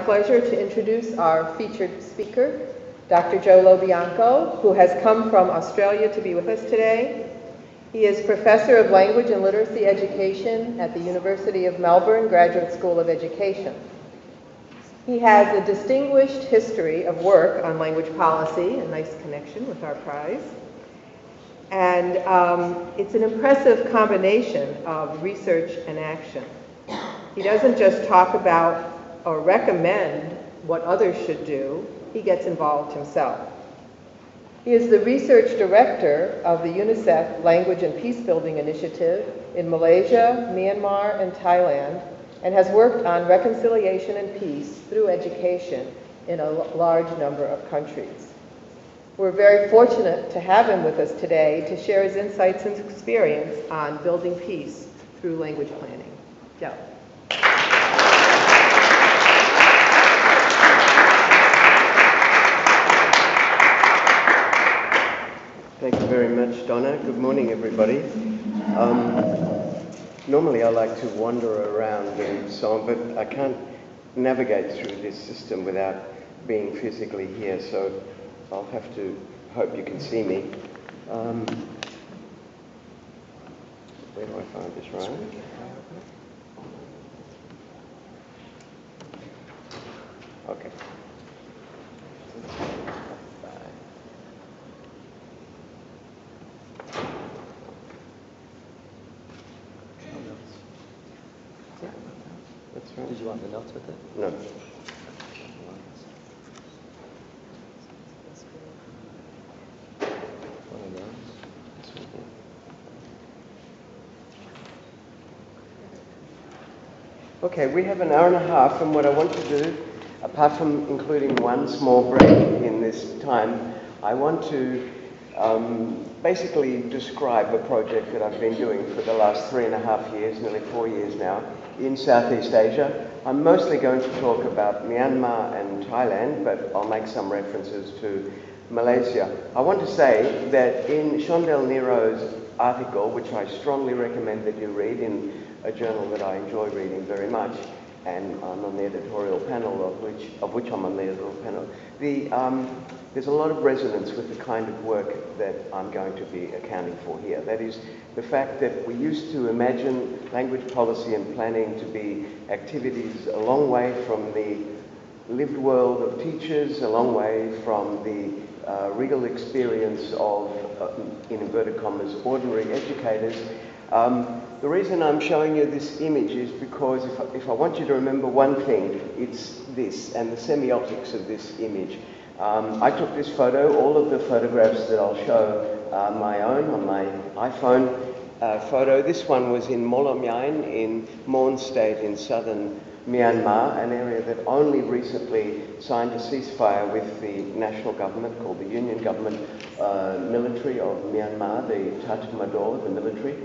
Pleasure to introduce our featured speaker, Dr. Joe Bianco, who has come from Australia to be with us today. He is Professor of Language and Literacy Education at the University of Melbourne Graduate School of Education. He has a distinguished history of work on language policy, a nice connection with our prize. And it's an impressive combination of research and action. He doesn't just talk about or recommend what others should do, he gets involved himself. He is the research director of the UNICEF Language and Peacebuilding Initiative in Malaysia, Myanmar, and Thailand, and has worked on reconciliation and peace through education in a large number of countries. We're very fortunate to have him with us today to share his insights and experience on building peace through language planning. Joe. Thank you very much, Donna. Good morning, everybody. Normally I like to wander around and so on, but I can't navigate through this system without being physically here, so I'll have to hope you can see me. Where do I find this right? Okay. That's right. Did you want the notes with it? No. One of those? This one here. Okay, we have an hour and a half, and what I want to do, apart from including one small break in this time, I want to basically describe a project that I've been doing for the last 3.5 years, nearly 4 years now, in Southeast Asia. I'm mostly going to talk about Myanmar and Thailand, but I'll make some references to Malaysia. I want to say that in Shondell Nero's article, which I strongly recommend that you read in a journal that I enjoy reading very much, and I'm on the editorial panel of which I'm on the editorial panel. There's a lot of resonance with the kind of work that I'm going to be accounting for here. That is the fact that we used to imagine language policy and planning to be activities a long way from the lived world of teachers, a long way from the real experience of, in inverted commas, ordinary educators. The reason I'm showing you this image is because if I want you to remember one thing, it's this, and the semiotics of this image. I took this photo. All of the photographs that I'll show are my own on my iPhone photo. This one was in Molomyine in Mon State in southern Myanmar, an area that only recently signed a ceasefire with the national government called the Union Government Military of Myanmar, the Tatmadaw, the military.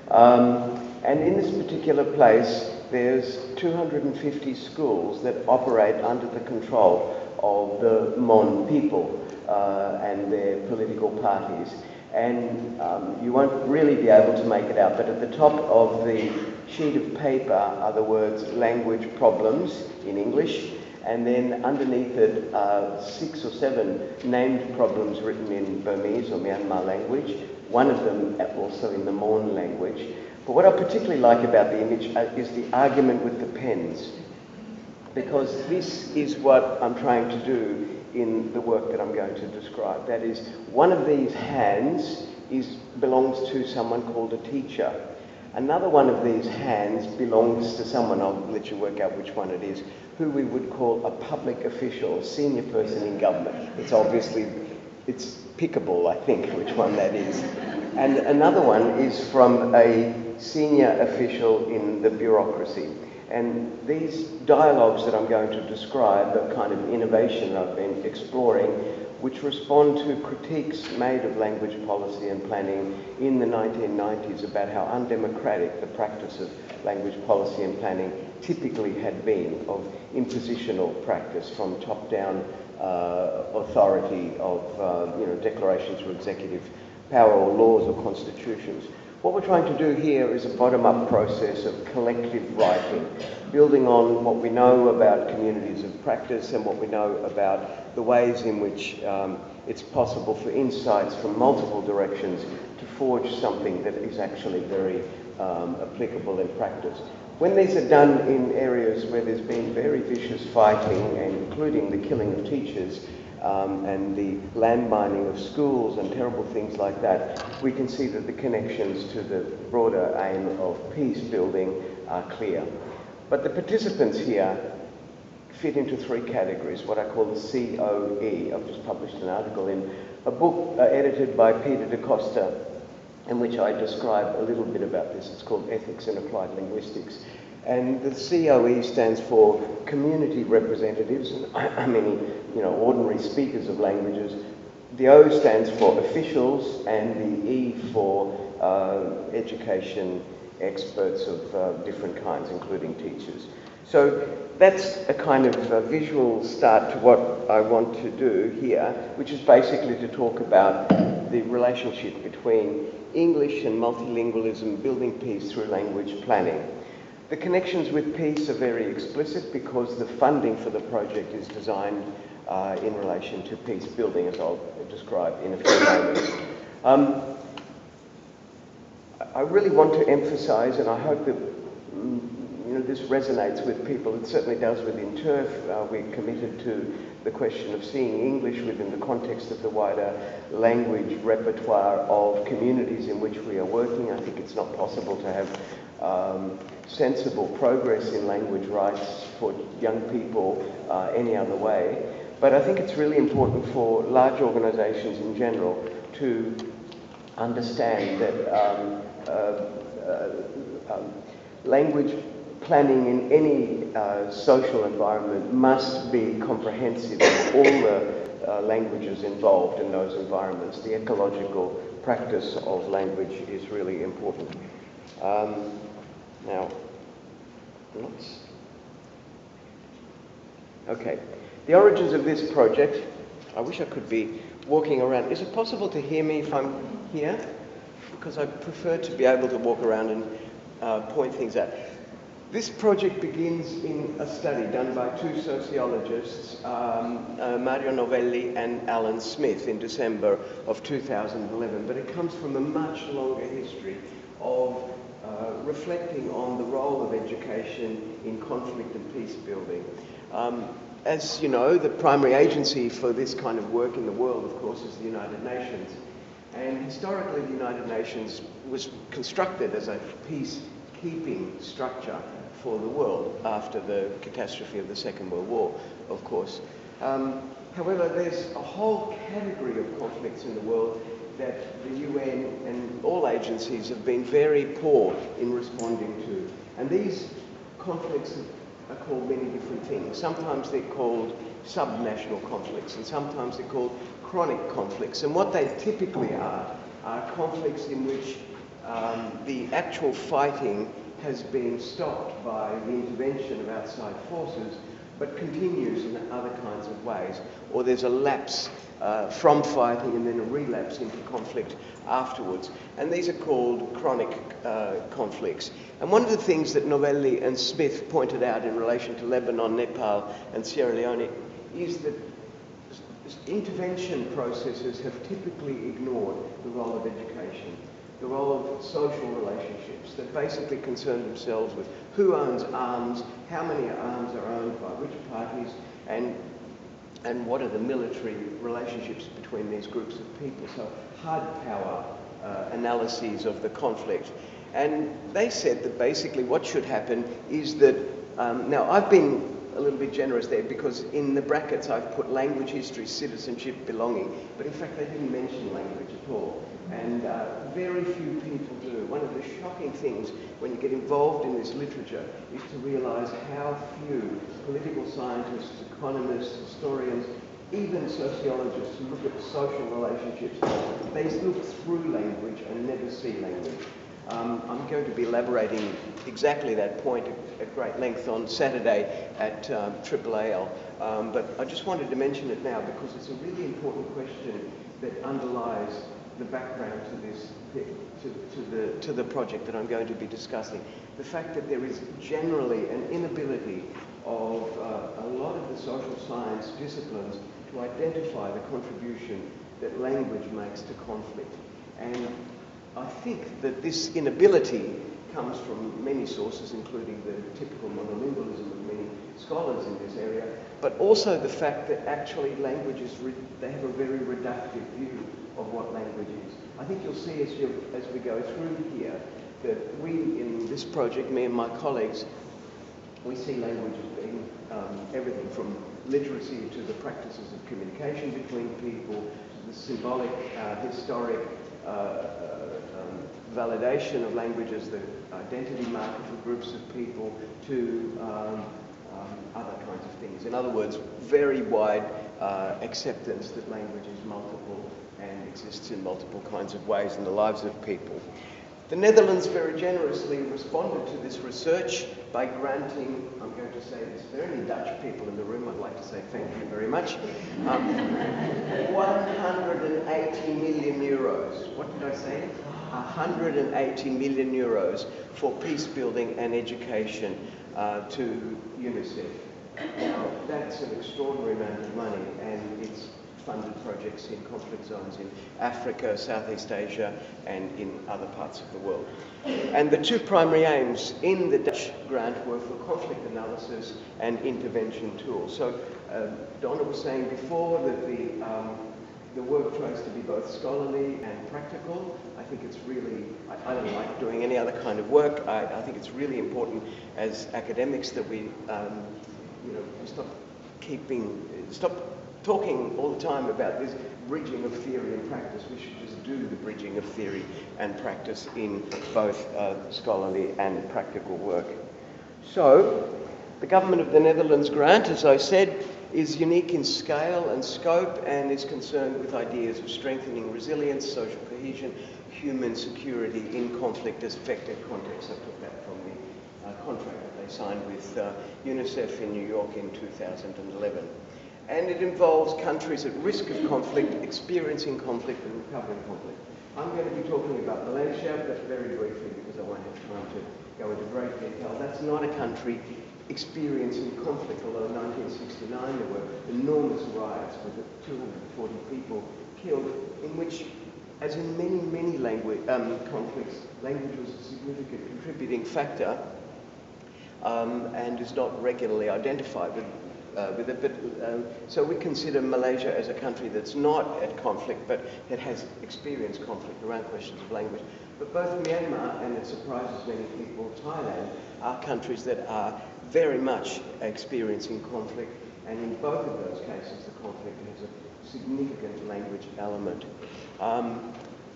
And in this particular place, there's 250 schools that operate under the control of the Mon people and their political parties. And you won't really be able to make it out, but at the top of the sheet of paper are the words language problems in English, and then underneath it are 6 or 7 named problems written in Burmese or Myanmar language, one of them also in the Mon language. But what I particularly like about the image is the argument with the pens, because this is what I'm trying to do in the work that I'm going to describe. That is, one of these hands belongs to someone called a teacher. Another one of these hands belongs to someone, I'll let you work out which one it is, who we would call a public official, a senior person in government. It's pickable, I think, which one that is. And another one is from a senior official in the bureaucracy. And these dialogues that I'm going to describe are kind of innovation I've been exploring, which respond to critiques made of language policy and planning in the 1990s about how undemocratic the practice of language policy and planning typically had been, of impositional practice from top-down authority of declarations of executive power or laws or constitutions. What we're trying to do here is a bottom-up process of collective writing, building on what we know about communities of practice and what we know about the ways in which it's possible for insights from multiple directions to forge something that is actually very applicable in practice. When these are done in areas where there's been very vicious fighting, including the killing of teachers and the landmining of schools and terrible things like that, we can see that the connections to the broader aim of peace building are clear. But the participants here fit into three categories, what I call the COE. I've just published an article in a book edited by Peter da Costa, in which I describe a little bit about this. It's called Ethics in Applied Linguistics. And the COE stands for community representatives, and I mean, ordinary speakers of languages. The O stands for officials, and the E for education experts of different kinds, including teachers. So that's a kind of visual start to what I want to do here, which is basically to talk about the relationship between English and multilingualism, building peace through language planning. The connections with peace are very explicit because the funding for the project is designed in relation to peace building, as I'll describe in a few moments. I really want to emphasize, and I hope that this resonates with people. It certainly does within TIRF. We're committed to the question of seeing English within the context of the wider language repertoire of communities in which we are working. I think it's not possible to have sensible progress in language rights for young people any other way. But I think it's really important for large organisations in general to understand that language planning in any social environment must be comprehensive of all the languages involved in those environments. The ecological practice of language is really important. Okay, the origins of this project. I wish I could be walking around. Is it possible to hear me if I'm here? Because I prefer to be able to walk around and point things out. This project begins in a study done by two sociologists, Mario Novelli and Alan Smith, in December of 2011. But it comes from a much longer history of reflecting on the role of education in conflict and peace building. As you know, the primary agency for this kind of work in the world, of course, is the United Nations. And historically, the United Nations was constructed as a peacekeeping structure for the world after the catastrophe of the Second World War, of course. However, there's a whole category of conflicts in the world that the UN and all agencies have been very poor in responding to. And these conflicts are called many different things. Sometimes they're called subnational conflicts, and sometimes they're called chronic conflicts. And what they typically are conflicts in which the actual fighting has been stopped by the intervention of outside forces, but continues in other kinds of ways. Or there's a lapse from fighting and then a relapse into conflict afterwards. And these are called chronic conflicts. And one of the things that Novelli and Smith pointed out in relation to Lebanon, Nepal, and Sierra Leone is that intervention processes have typically ignored the role of education, the role of social relationships that basically concern themselves with who owns arms, how many arms are owned by which parties, and what are the military relationships between these groups of people. So hard power analyses of the conflict. And they said that basically what should happen is that, now I've been a little bit generous there because in the brackets I've put language, history, citizenship, belonging, but in fact they didn't mention language at all. And very few people do. One of the shocking things when you get involved in this literature is to realise how few political scientists, economists, historians, even sociologists who look at social relationships, they look through language and never see language. I'm going to be elaborating exactly that point at great length on Saturday at AAAL, but I just wanted to mention it now because it's a really important question that underlies the background to this, to the project that I'm going to be discussing. The fact that there is generally an inability of a lot of the social science disciplines to identify the contribution that language makes to conflict. And I think that this inability comes from many sources, including the typical monolingualism of many scholars in this area, but also the fact that actually languages, they have a very reductive view of what language is. I think you'll see as we go through here that we, in this project, me and my colleagues, we see language as being everything from literacy to the practices of communication between people, to the symbolic, historic validation of language as the identity marker for groups of people, to other kinds of things. In other words, very wide acceptance that language is multiple and exists in multiple kinds of ways in the lives of people. The Netherlands very generously responded to this research by granting, I'm going to say this, if there are any Dutch people in the room, I'd like to say thank you very much, 180 million euros. What did I say? 180 million euros for peace building and education to UNICEF. Now, that's an extraordinary amount of money, and it's funded projects in conflict zones in Africa, Southeast Asia, and in other parts of the world. And the two primary aims in the Dutch grant were for conflict analysis and intervention tools. So Donna was saying before that the work tries to be both scholarly and practical. I think it's really, I don't like doing any other kind of work. I think it's really important as academics that we stop talking all the time about this bridging of theory and practice. We should just do the bridging of theory and practice in both scholarly and practical work. So, the Government of the Netherlands grant, as I said, is unique in scale and scope and is concerned with ideas of strengthening resilience, social cohesion, human security in conflict-affected contexts. I took that from the contract that they signed with UNICEF in New York in 2011. And it involves countries at risk of conflict, experiencing conflict and recovering conflict. I'm going to be talking about Malaysia, but very briefly because I won't have time to go into great detail. That's not a country experiencing conflict, although in 1969 there were enormous riots with 240 people killed, in which, as in many conflicts, language was a significant contributing factor and is not regularly identified with it. But, so we consider Malaysia as a country that's not at conflict, but that has experienced conflict around questions of language. But both Myanmar, and it surprises many people, Thailand, are countries that are very much experiencing conflict, and in both of those cases the conflict has a significant language element.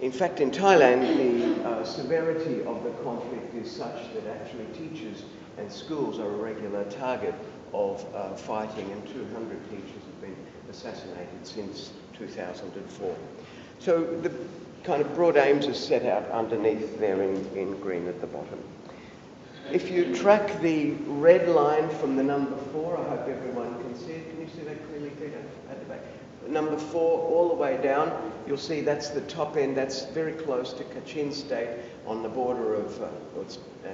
In fact, in Thailand, the severity of the conflict is such that actually teachers and schools are a regular target of fighting, and 200 teachers have been assassinated since 2004. So the kind of broad aims are set out underneath there in green at the bottom. If you track the red line from the number 4, I hope everyone can see it. Can you see that clearly, Peter, at the back? Number 4 all the way down, you'll see that's the top end. That's very close to Kachin State on the border of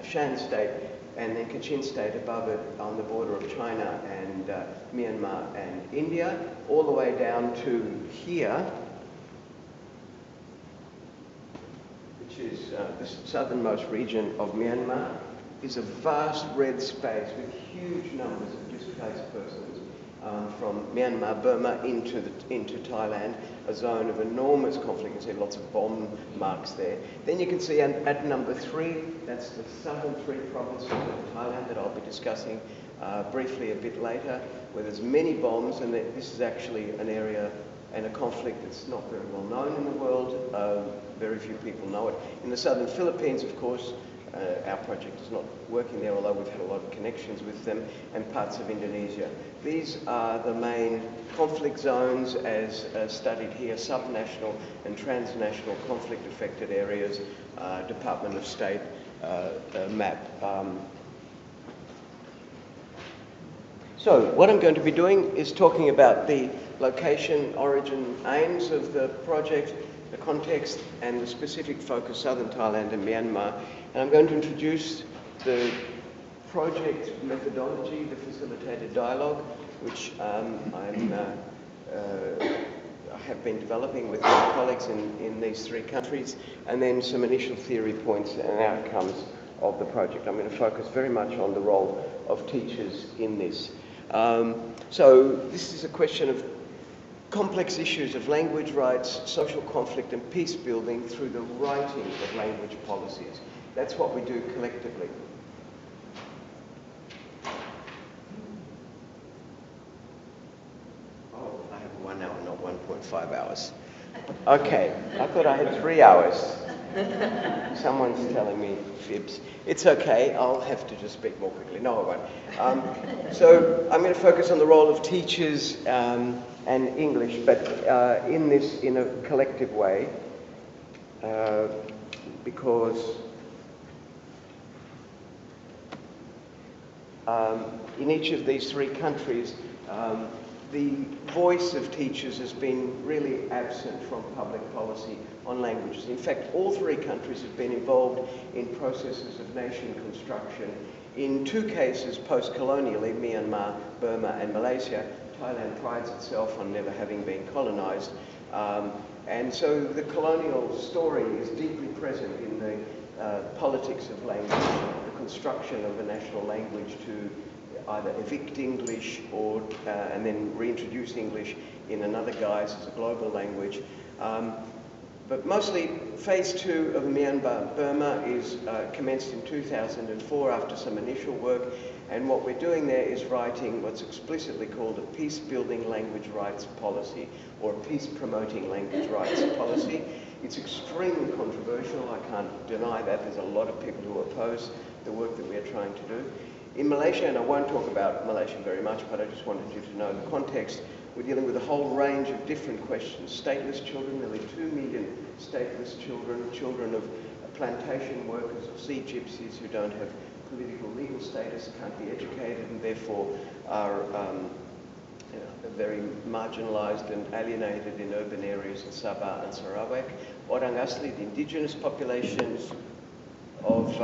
Shan State, and then Kachin State above it on the border of China and Myanmar and India, all the way down to here, which is the southernmost region of Myanmar, is a vast red space with huge numbers of displaced persons from Myanmar, Burma into Thailand, a zone of enormous conflict. You can see lots of bomb marks there. Then you can see at number 3, that's the southern 3 provinces of Thailand that I'll be discussing briefly a bit later, where there's many bombs, and this is actually an area and a conflict that's not very well known in the world. Very few people know it. In the southern Philippines, of course, our project is not working there, although we've had a lot of connections with them, and parts of Indonesia. These are the main conflict zones as studied here, subnational and transnational conflict-affected areas, Department of State map. So what I'm going to be doing is talking about the location, origin, aims of the project, the context and the specific focus, Southern Thailand and Myanmar. And I'm going to introduce the project methodology, the facilitated dialogue, which I have been developing with my colleagues in these three countries, and then some initial theory points and outcomes of the project. I'm going to focus very much on the role of teachers in this. So this is a question of complex issues of language rights, social conflict and peace building through the writing of language policies. That's what we do collectively. Oh, I have 1 hour, not 1.5 hours. Okay, I thought I had 3 hours. Someone's telling me fibs. It's okay, I'll have to just speak more quickly. No, I won't. So I'm going to focus on the role of teachers and English, but in a collective way, because in each of these three countries, the voice of teachers has been really absent from public policy on languages. In fact, all three countries have been involved in processes of nation construction. In two cases post-colonially, Myanmar, Burma and Malaysia, Thailand prides itself on never having been colonised. And so the colonial story is deeply present in the politics of language, the construction of a national language to either evict English or and then reintroduce English in another guise as a global language. But mostly phase 2 of Myanmar Burma is commenced in 2004 after some initial work, and what we're doing there is writing what's explicitly called a peace-building language rights policy, or a peace-promoting language rights policy. It's extremely controversial, I can't deny that. There's a lot of people who oppose the work that we're trying to do. In Malaysia, and I won't talk about Malaysia very much, but I just wanted you to know the context, we're dealing with a whole range of different questions. Stateless children, nearly 2 million stateless children, children of plantation workers or sea gypsies who don't have political legal status, can't be educated, and therefore are very marginalised and alienated in urban areas in Sabah and Sarawak. Orang Asli, the indigenous populations of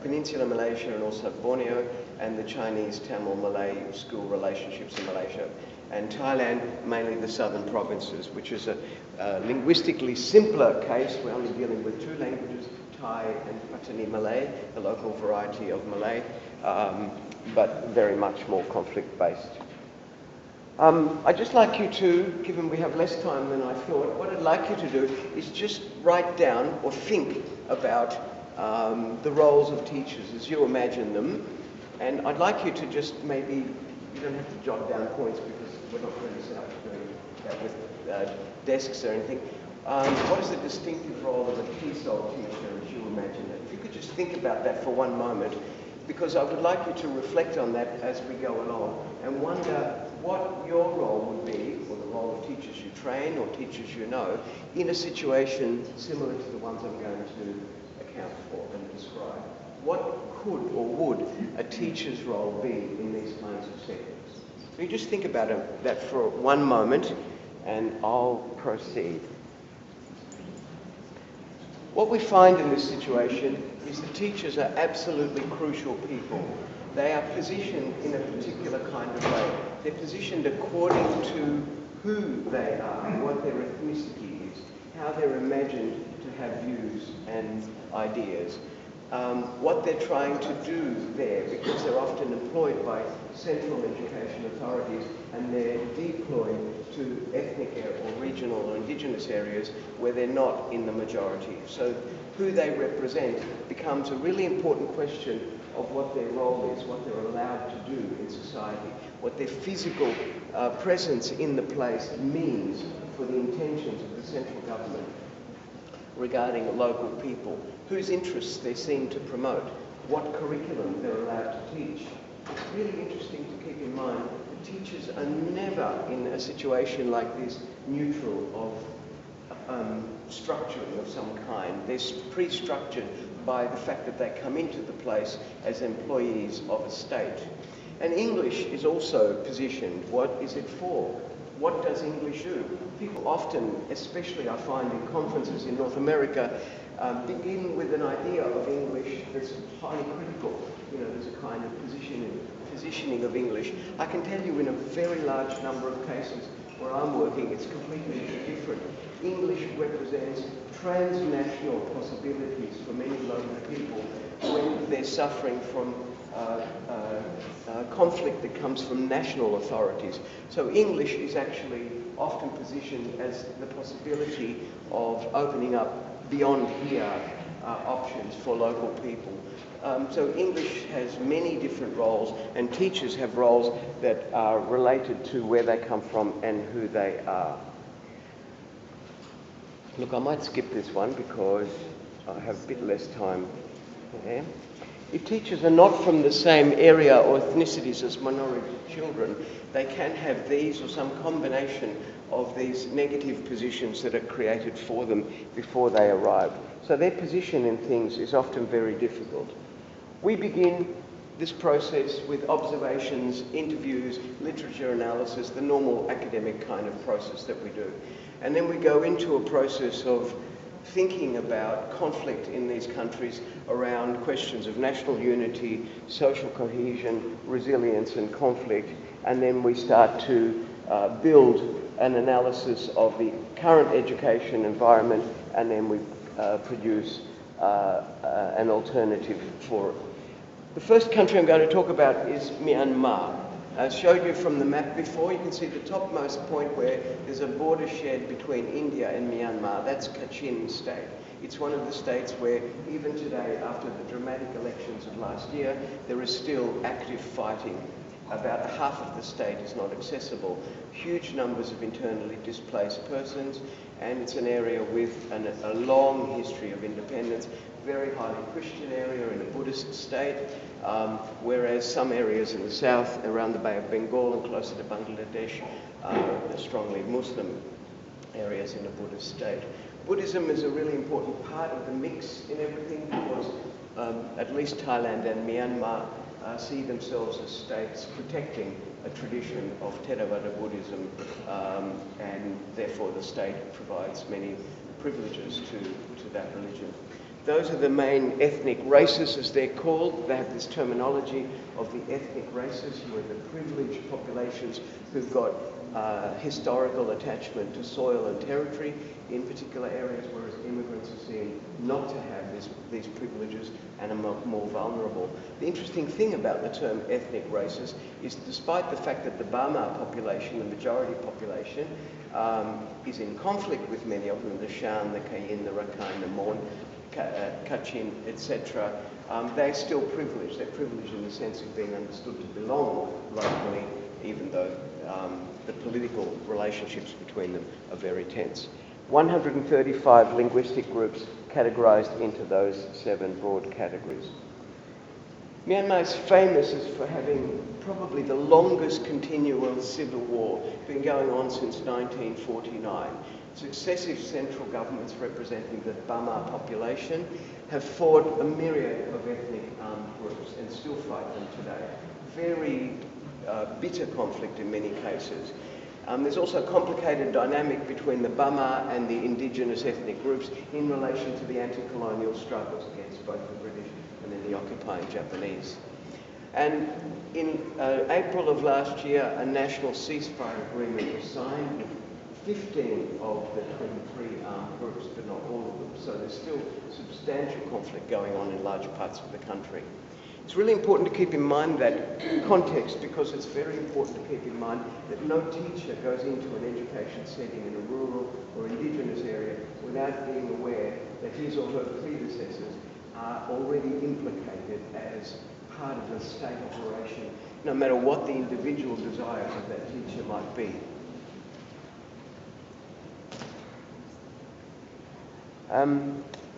Peninsular Malaysia and also Borneo, and the Chinese Tamil-Malay school relationships in Malaysia, and Thailand, mainly the southern provinces, which is a linguistically simpler case. We're only dealing with two languages, Thai and Patani Malay, the local variety of Malay, but very much more conflict-based. I'd just like you to, given we have less time than I thought, what I'd like you to do is just write down or think about the roles of teachers as you imagine them. And I'd like you to just maybe, you don't have to jot down points because we're not going to set up doing that with desks or anything. What is the distinctive role of a TESOL teacher as you imagine it? If you could just think about that for one moment, because I would like you to reflect on that as we go along and wonder what your role would be, or the role of teachers you train or teachers you know, in a situation similar to the ones I'm going to account for and describe. What could or would a teacher's role be in these kinds of settings? So you just think about that for one moment and I'll proceed. What we find in this situation is that teachers are absolutely crucial people. They are positioned in a particular kind of way. They're positioned according to who they are, what their ethnicity is, how they're imagined to have views and ideas. What they're trying to do there, because they're often employed by central education authorities and they're deployed to ethnic or regional or indigenous areas where they're not in the majority. So who they represent becomes a really important question of what their role is, what they're allowed to do in society, what their physical presence in the place means for the intentions of the central government regarding local people, whose interests they seem to promote, what curriculum they're allowed to teach. It's really interesting to keep in mind that teachers are never in a situation like this neutral of structuring of some kind. They're pre-structured by the fact that they come into the place as employees of a state. And English is also positioned. What is it for? What does English do? People often, especially I find in conferences in North America, begin with an idea of English that's highly critical. You know, there's a kind of positioning of English. I can tell you in a very large number of cases where I'm working, it's completely different. English represents transnational possibilities for many local people when they're suffering from conflict that comes from national authorities. So English is actually often positioned as the possibility of opening up beyond here options for local people. So English has many different roles, and teachers have roles that are related to where they come from and who they are. Look, I might skip this one because I have a bit less time there. If teachers are not from the same area or ethnicities as minority children, they can have these or some combination of these negative positions that are created for them before they arrive. So their position in things is often very difficult. We begin this process with observations, interviews, literature analysis, the normal academic kind of process that we do. And then we go into a process of thinking about conflict in these countries around questions of national unity, social cohesion, resilience and conflict, and then we start to build an analysis of the current education environment, and then we produce an alternative for it. The first country I'm going to talk about is Myanmar. I showed you from the map before, you can see the topmost point where there's a border shared between India and Myanmar. That's Kachin State. It's one of the states where even today, after the dramatic elections of last year, there is still active fighting. About half of the state is not accessible. Huge numbers of internally displaced persons, and it's an area with a long history of independence, very highly Christian area in a Buddhist state, whereas some areas in the south, around the Bay of Bengal and closer to Bangladesh, are strongly Muslim areas in a Buddhist state. Buddhism is a really important part of the mix in everything because at least Thailand and Myanmar see themselves as states protecting a tradition of Theravada Buddhism, and therefore the state provides many privileges to that religion. Those are the main ethnic races, as they're called. They have this terminology of the ethnic races, who are the privileged populations who've got historical attachment to soil and territory in particular areas, whereas immigrants are seen not to have these privileges and are more vulnerable. The interesting thing about the term ethnic races is, despite the fact that the Burma population, the majority population, is in conflict with many of them, the Shan, the Kayin, the Rakhine, the Mon, Kachin, etc., they're still privileged. They're privileged in the sense of being understood to belong locally, even though the political relationships between them are very tense. 135 linguistic groups categorised into those 7 broad categories. Myanmar is famous for having probably the longest continual civil war, been going on since 1949. Successive central governments representing the Burma population have fought a myriad of ethnic armed groups and still fight them today. Very bitter conflict in many cases. There's also a complicated dynamic between the Burma and the indigenous ethnic groups in relation to the anti-colonial struggles against both the British and then the occupying Japanese. And in April of last year, a national ceasefire agreement was signed with 15 of the 23 armed groups, but not all of them. So there's still substantial conflict going on in large parts of the country. It's really important to keep in mind that context, because it's very important to keep in mind that no teacher goes into an education setting in a rural or indigenous area without being aware that his or her predecessors are already implicated as part of a state operation, no matter what the individual desires of that teacher might be.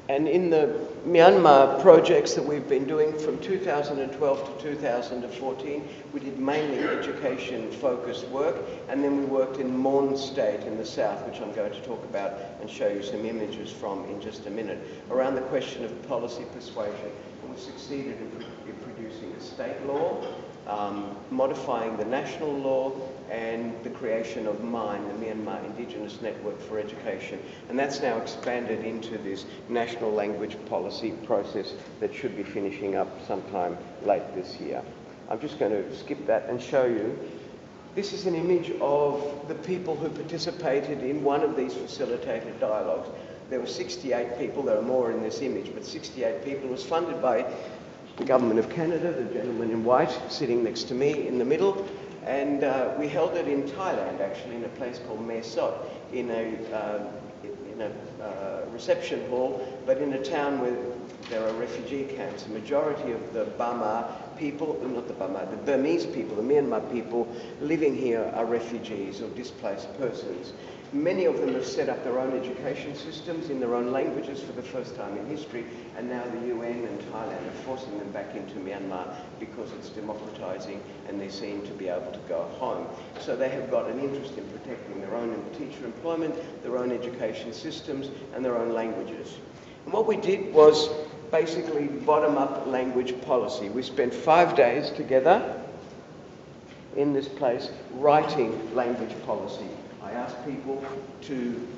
And in the Myanmar projects that we've been doing from 2012 to 2014, we did mainly education-focused work, and then we worked in Mon State in the south, which I'm going to talk about and show you some images from in just a minute, around the question of policy persuasion. And we succeeded in producing a state law modifying the national law, and the creation of MIND, the Myanmar Indigenous Network for Education. And that's now expanded into this national language policy process that should be finishing up sometime late this year. I'm just going to skip that and show you. This is an image of the people who participated in one of these facilitated dialogues. There were 68 people, there are more in this image, but 68 people. It was funded by the Government of Canada, the gentleman in white sitting next to me in the middle, and we held it in Thailand, actually, in a place called Mae Sot, in a reception hall, but in a town where there are refugee camps. The majority of the Burma people, not the Burma, the Burmese people, the Myanmar people living here are refugees or displaced persons. Many of them have set up their own education systems in their own languages for the first time in history, and now the UN and Thailand are forcing them back into Myanmar because it's democratizing and they seem to be able to go home. So they have got an interest in protecting their own teacher employment, their own education systems, and their own languages. And what we did was basically bottom-up language policy. We spent 5 days together in this place writing language policy. I asked people to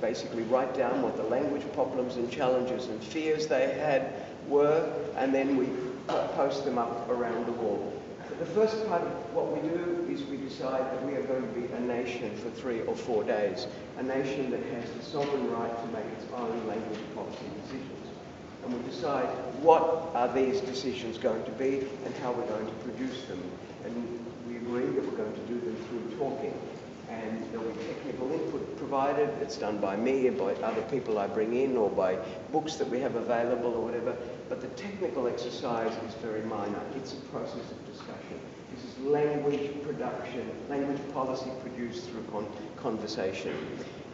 basically write down what the language problems and challenges and fears they had were, and then we post them up around the wall. So the first part of what we do is we decide that we are going to be a nation for 3 or 4 days, a nation that has the sovereign right to make its own language policy decisions. And we decide what are these decisions going to be and how we're going to produce them. And we agree that we're going to do them through talking. And there'll be technical input provided. It's done by me or by other people I bring in, or by books that we have available or whatever. But the technical exercise is very minor. It's a process of discussion. This is language production, language policy produced through conversation.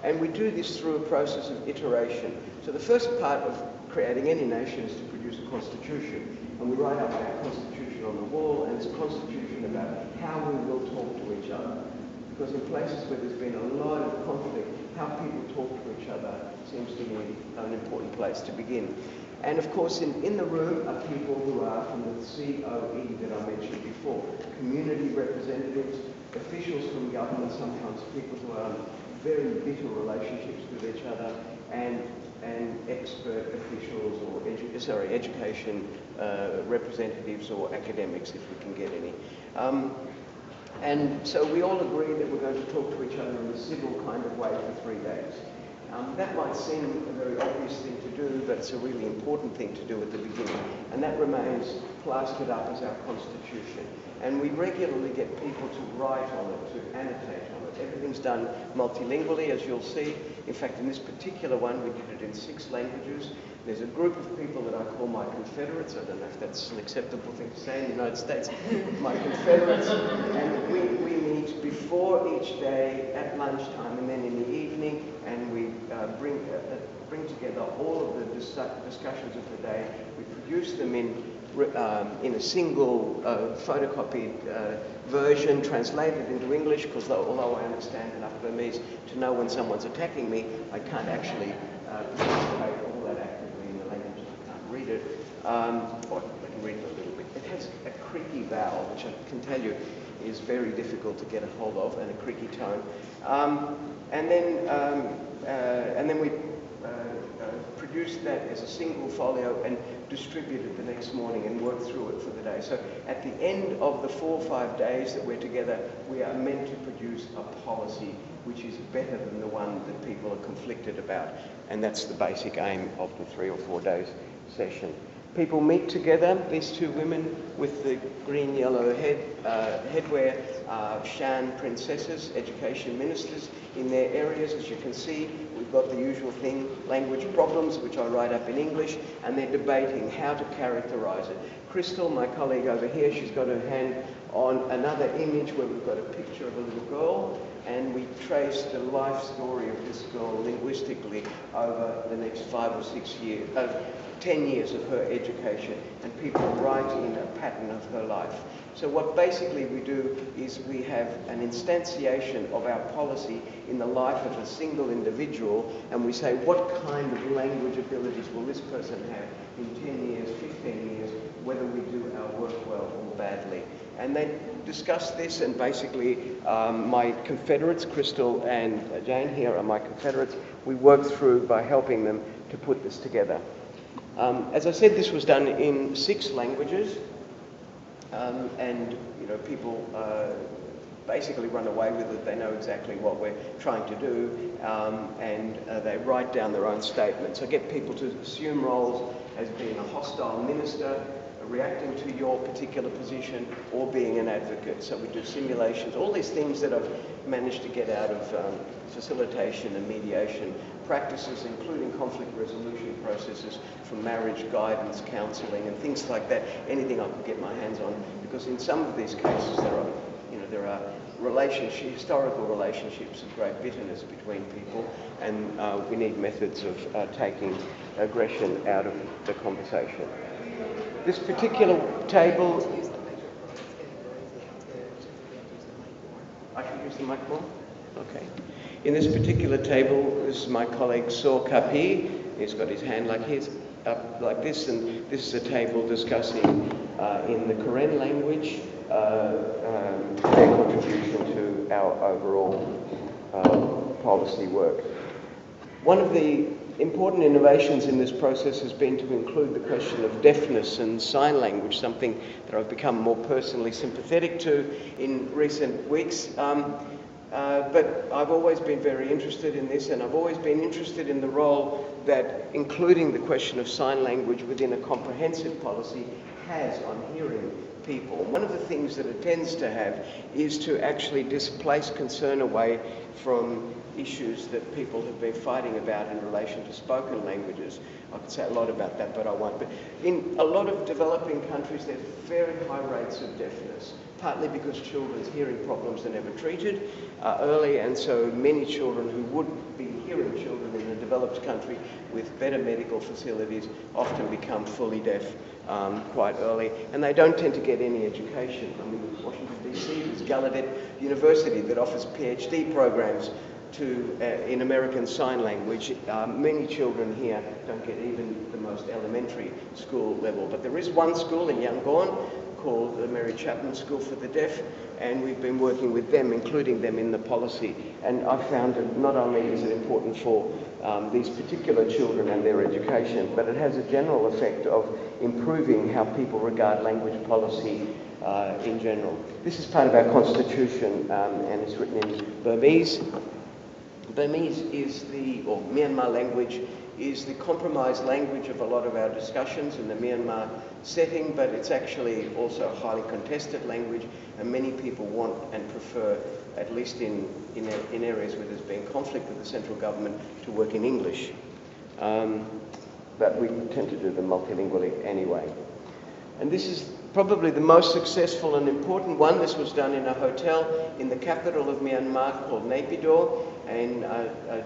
And we do this through a process of iteration. So the first part of creating any nation is to produce a constitution. And we write up our constitution on the wall, and it's a constitution about how we will talk to each other. Because in places where there's been a lot of conflict, how people talk to each other seems to be an important place to begin. And of course, in the room are people who are from the COE that I mentioned before, community representatives, officials from government, sometimes people who are in very bitter relationships with each other, and expert officials or education representatives or academics, if we can get any. And so we all agree that we're going to talk to each other in a civil kind of way for 3 days. That might seem a very obvious thing to do, but it's a really important thing to do at the beginning. And that remains plastered up as our constitution. And we regularly get people to write on it, to annotate on it. Everything's done multilingually, as you'll see. In fact, in this particular one, we did it in 6 languages. There's a group of people that I call my Confederates. I don't know if that's an acceptable thing to say in the United States. My Confederates. And we meet before each day at lunchtime and then in the evening, and we bring together all of the discussions of the day. We produce them in a single photocopied version, translated into English, because although I understand enough Burmese to know when someone's attacking me, I can't actually participate all that actively in the language. I can't read it. Or I can read it a little bit. It has a creaky vowel, which I can tell you is very difficult to get a hold of, and a creaky tone. And then we produced that as a single folio and distributed it the next morning and worked through it for the day. So at the end of the 4 or 5 days that we're together, we are meant to produce a policy which is better than the one that people are conflicted about. And that's the basic aim of the 3 or 4 days session. People meet together. These 2 women with the green-yellow headwear are Shan princesses, education ministers in their areas. As you can see, we've got the usual thing, language problems, which I write up in English, and they're debating how to characterise it. Crystal, my colleague over here, she's got her hand on another image where we've got a picture of a little girl, and we trace the life story of this girl linguistically over the next 5 or 6 years, 10 years of her education, and people write in a pattern of her life. So what basically we do is we have an instantiation of our policy in the life of a single individual, and we say, what kind of language abilities will this person have in 10 years, 15 years, whether we do our work well or badly. And they discussed this, and basically my confederates, Crystal and Jane here are my confederates, we worked through by helping them to put this together. As I said, this was done in 6 languages, and people basically run away with it. They know exactly what we're trying to do, and they write down their own statements. I get people to assume roles as being a hostile minister, reacting to your particular position, or being an advocate. So we do simulations, all these things that I've managed to get out of facilitation and mediation practices, including conflict resolution processes from marriage guidance, counselling, and things like that, anything I could get my hands on, because in some of these cases there are historical relationships of great bitterness between people, and we need methods of taking aggression out of the conversation. This particular table... I should use the mic more? Okay. In this particular table, this is my colleague Saw Kapi. He's got his hand like this, and this is a table discussing in the Karen language their contribution to our overall policy work. One of the important innovations in this process has been to include the question of deafness and sign language, something that I've become more personally sympathetic to in recent weeks. But I've always been very interested in this, and I've always been interested in the role that including the question of sign language within a comprehensive policy has on hearing people. One of the things that it tends to have is to actually displace concern away from issues that people have been fighting about in relation to spoken languages. I could say a lot about that, but I won't. But in a lot of developing countries, there's very high rates of deafness, partly because children's hearing problems are never treated early, and so many children who would be hearing children in a developed country with better medical facilities often become fully deaf quite early, and they don't tend to get any education. I mean, Washington DC, there's Gallaudet University that offers PhD programs in American Sign Language. Many children here don't get even the most elementary school level, but there is one school in Yangon called the Mary Chapman School for the Deaf, and we've been working with them, including them in the policy. And I've found that not only is it important for these particular children and their education, but it has a general effect of improving how people regard language policy in general. This is part of our constitution, and it's written in Burmese. Burmese is or Myanmar language is the compromised language of a lot of our discussions in the Myanmar setting, but it's actually also a highly contested language, and many people want and prefer, at least in areas where there's been conflict with the central government, to work in English. But we tend to do them multilingually anyway. And this is probably the most successful and important one. This was done in a hotel in the capital of Myanmar called Naypyidaw in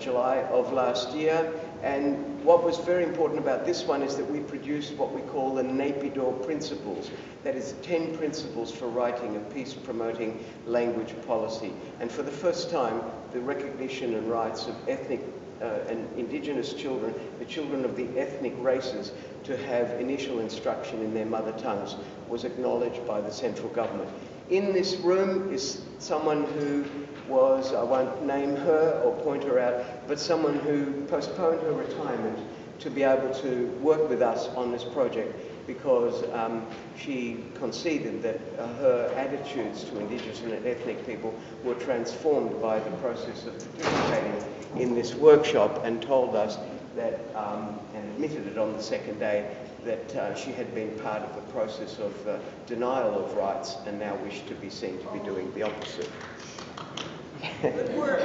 July of last year. And what was very important about this one is that we produced what we call the Naypyidaw Principles. That is 10 principles for writing a peace-promoting language policy. And for the first time, the recognition and rights of ethnic and indigenous children, the children of the ethnic races, to have initial instruction in their mother tongues was acknowledged by the central government. In this room is someone who was, I won't name her or point her out, but someone who postponed her retirement to be able to work with us on this project because she conceded that her attitudes to indigenous and ethnic people were transformed by the process of participating in this workshop, and told us that, and admitted it on the second day, that she had been part of the process of denial of rights and now wished to be seen to be doing the opposite. Good work.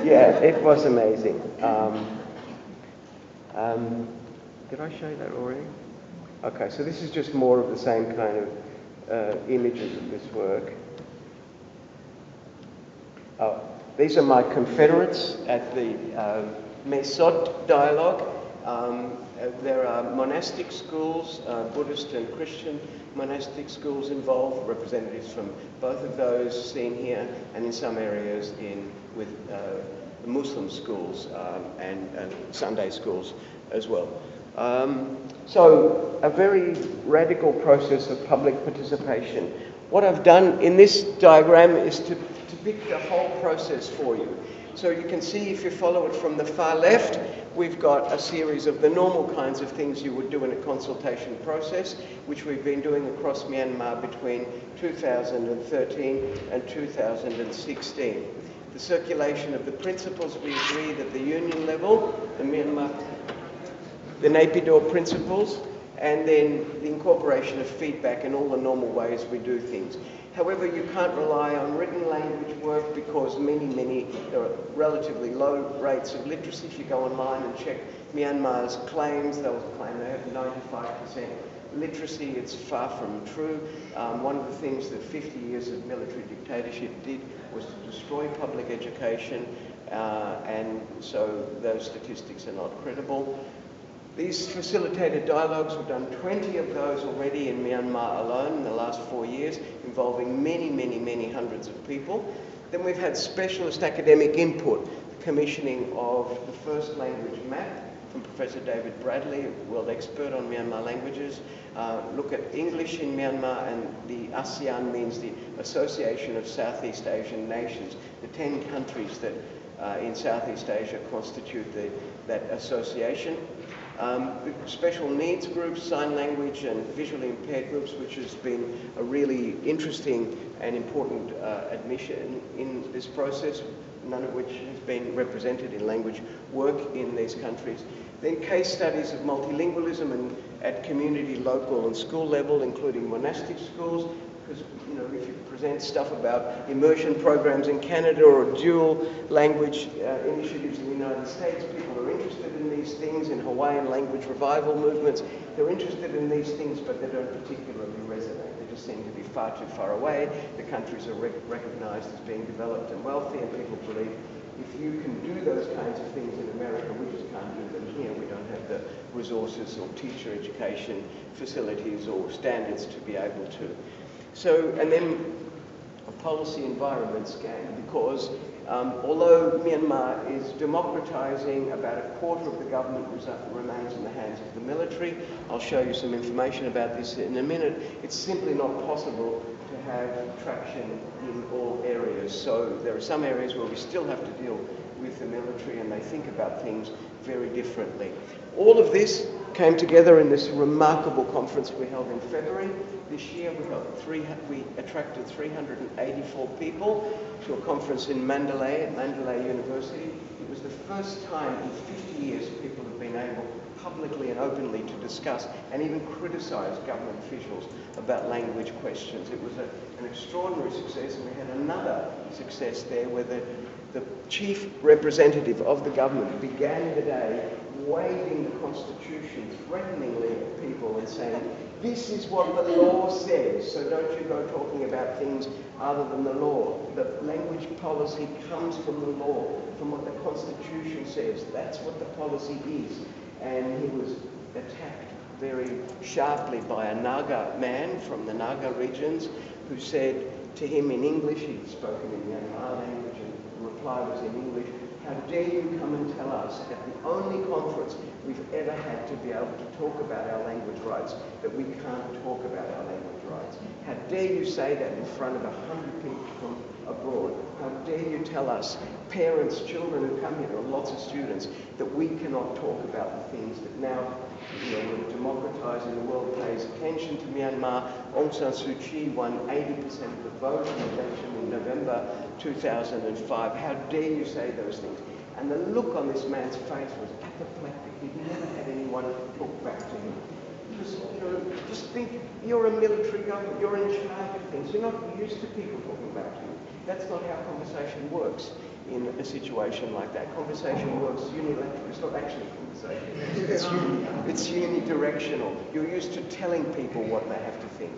Yeah, it was amazing. Did I show you that already? Okay, so this is just more of the same kind of images of this work. These are my confederates at the Mesod dialogue. There are monastic schools, Buddhist and Christian monastic schools involved, representatives from both of those seen here, and in some areas with the Muslim schools and Sunday schools as well. So a very radical process of public participation What I've done in this diagram is to depict the whole process for you. So you can see, if you follow it from the far left, we've got a series of the normal kinds of things you would do in a consultation process, which we've been doing across Myanmar between 2013 and 2016. The circulation of the principles, we agreed at the union level, the Myanmar, the Naypyidaw principles, and then the incorporation of feedback in all the normal ways we do things. However, you can't rely on written language work because there are relatively low rates of literacy. If you go online and check Myanmar's claims, they'll claim they have 95% literacy. It's far from true. One of the things that 50 years of military dictatorship did was to destroy public education, and so those statistics are not credible. These facilitated dialogues, we've done 20 of those already in Myanmar alone in the last 4 years, involving many hundreds of people. Then we've had specialist academic input, the commissioning of the first language map from Professor David Bradley, a world expert on Myanmar languages. Look at English in Myanmar, and the ASEAN means the Association of Southeast Asian Nations, the 10 countries that in Southeast Asia constitute that association. The special needs groups, sign language and visually impaired groups, which has been a really interesting and important admission in this process, none of which has been represented in language work in these countries. Then case studies of multilingualism and at community, local and school level, including monastic schools, because if you present stuff about immersion programs in Canada or dual language initiatives in the United States, people are interested in these things. In Hawaiian language revival movements, they're interested in these things, but they don't particularly resonate. They just seem to be far too far away. The countries are recognized as being developed and wealthy, and people believe if you can do those kinds of things in America, we just can't do them here. We don't have the resources or teacher education facilities or standards to be able to. So, and then a policy environment scan, because although Myanmar is democratizing, about a quarter of the government remains in the hands of the military. I'll show you some information about this in a minute. It's simply not possible to have traction in all areas. So there are some areas where we still have to deal with the military, and they think about things very differently. All of this came together in this remarkable conference we held in February this year. We attracted 384 people to a conference in Mandalay, at Mandalay University. It was the first time in 50 years people have been able publicly and openly to discuss and even criticize government officials about language questions. It was an extraordinary success, and we had another success there where the chief representative of the government began the day waving the Constitution threateningly at people and saying, this is what the law says, so don't you go talking about things other than the law. The language policy comes from the law, from what the Constitution says. That's what the policy is. And he was attacked very sharply by a Naga man from the Naga regions who said to him in English, he'd spoken in Myanmar language, and the reply was in English, how dare you come and tell us at the only conference we've ever had to be able to talk about our language rights that we can't talk about our language rights? How dare you say that in front of 100 people from abroad? How dare you tell us, parents, children who come here, or lots of students, that we cannot talk about the things that now we're democratizing, the world pays attention to Myanmar. Aung San Suu Kyi won 80% of the vote in the election in November 2005. How dare you say those things? And the look on this man's face was apoplectic. He'd never had anyone talk back to him. Just think, you're a military government, you're in charge of things. You're not used to people talking back to you. That's not how conversation works in a situation like that. Conversation works unilaterally. It's not actually conversation. It's unidirectional. You're used to telling people what they have to think.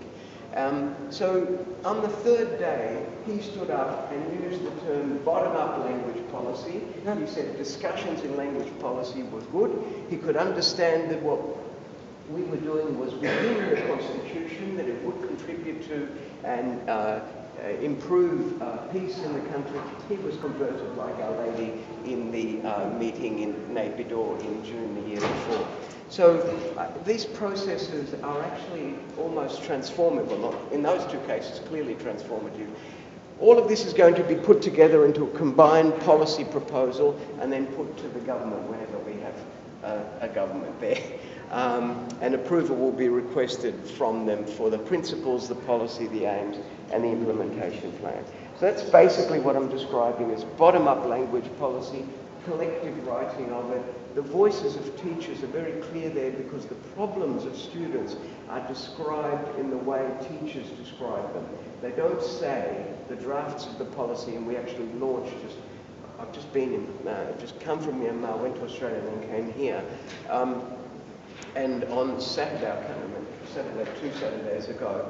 So on the third day, he stood up and used the term bottom-up language policy. He said discussions in language policy were good. He could understand that what we were doing was within the Constitution, that it would contribute to and improve peace in the country. He was converted like Our Lady in the meeting in Naypyidaw in June the year before. So these processes are actually almost transformative. Not in those two cases, clearly transformative. All of this is going to be put together into a combined policy proposal and then put to the government whenever we have a government there. And approval will be requested from them for the principles, the policy, the aims, and the implementation plan. So that's basically what I'm describing as bottom-up language policy, collective writing of it. The voices of teachers are very clear there because the problems of students are described in the way teachers describe them. They don't say the drafts of the policy, and we actually launched I've just been in, just come from Myanmar, went to Australia and then came here. And on Saturday, I can't remember, 2 Saturdays ago,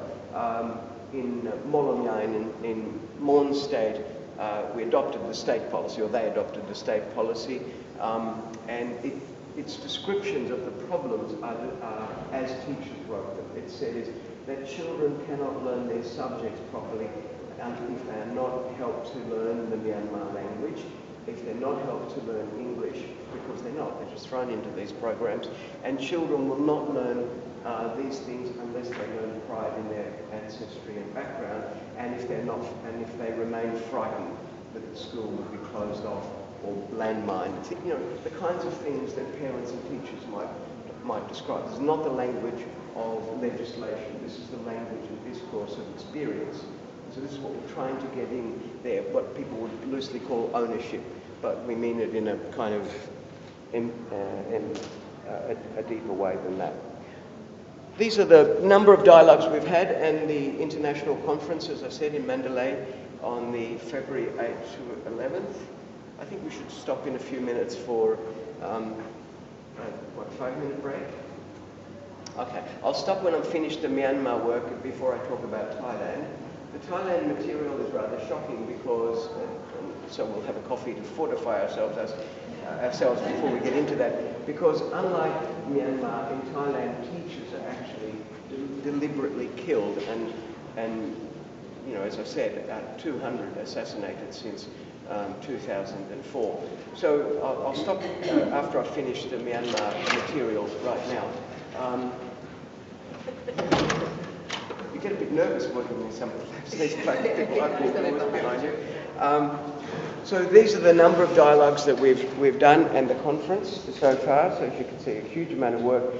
in Molonyain in Mon State, we adopted the state policy, or they adopted the state policy, and its descriptions of the problems are as teachers wrote them. It says that children cannot learn their subjects properly if they are not helped to learn the Myanmar language, if they're not helped to learn English, because they're just thrown into these programs, and children will not learn these things unless they learn pride in their ancestry and background, and if they remain frightened that the school will be closed off or landmined. You know, the kinds of things that parents and teachers might describe. This is not the language of legislation. This is the language and discourse of experience. So this is what we're trying to get in there, what people would loosely call ownership, but we mean it in a kind of a deeper way than that. These are the number of dialogues we've had, and the international conference, as I said, in Mandalay on the February 8th to 11th. I think we should stop in a few minutes for, 5-minute break? Okay, I'll stop when I'm finished the Myanmar work before I talk about Thailand. The Thailand material is rather shocking because, so we'll have a coffee to fortify ourselves before we get into that, because unlike Myanmar, in Thailand, teachers are actually deliberately killed, and you know, as I said, 200 assassinated since 2004. So I'll stop after I finish the Myanmar material right now. You get a bit nervous working in some of these places, people opening doors behind you. So these are the number of dialogues that we've done and the conference so far. So as you can see, a huge amount of work.